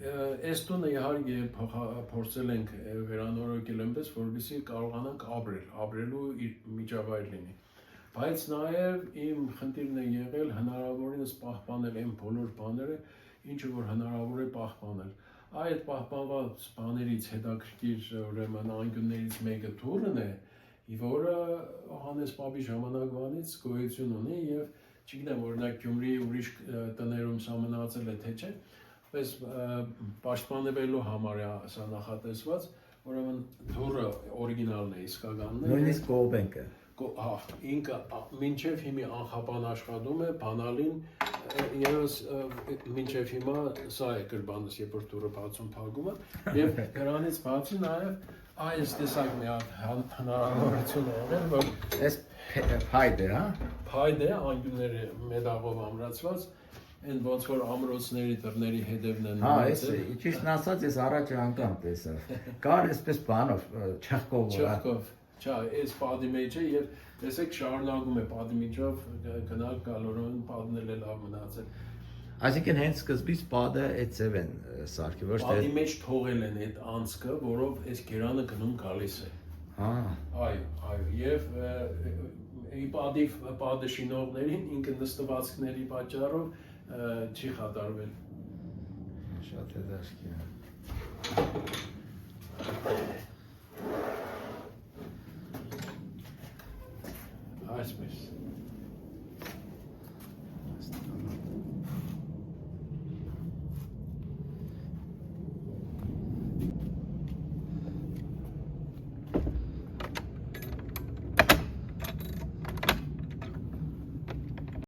Այս տունը իհարկե փորձել ենք վերանորոգել այնպես, որպեսզի կարողանանք ապրելու միջավայր լինի։ Բայց նաև իմ խնդիրն է եղել հնարավորինս պահպանել այն բոլոր բաները, ինչը որ հնարավոր է պահպանել։ Այդ պահպանված բաներից հետաքրքիր ուրեմն անկյուններից մեկը թուրն է, որը Հովհաննես պապի ժամանակվանից գոյություն ունի եւ չգիտեմ, օրինակ Գյումրիի ուրիշ տներում սա մնացել է թե չէ, բայց պաշտպանվելու համար է սա նախատեսված, ուրեմն թուրը օրիգինալն է, իսկականն է։ Նույնիսկ կողբենկը։ Ինքը մինչև հիմի անխապան աշխատում է, բանալին ես մինչև հիմա սա է գրբանս, երբ որ թուրը բացում փակում է, եւ դրանից բացի նաեւ այս տեսակ մի հատ հնարավորություն է եղել, որ Այս փայդ է, հա։ Փայդ է, անկյունները մետաղով ամրացված, այն ոնց որ ամրոցների դռների հետևն են։ Հա, այս ճիշտն ասած, ես առաջ անգամ տեսա։ Կար այսպես բանով, չեղկով։ Չէ, այս պատի մեջ է եւ տեսեք շարունակում է պատի միջով գնալ գալորեն պատնել է լավ մնացել։ Այսինքն հենց սկզբից պատը այդ ձև են սարքի, ոչ թե պատի մեջ թողել են այդ անցքը, որով այս գերանը գնում գալիս է։ Հա։ Այո, եւ պատը շինողներին ինքը նստվածքների պատճառով չի խաթարվել։ Շատ հետաքրքիր է։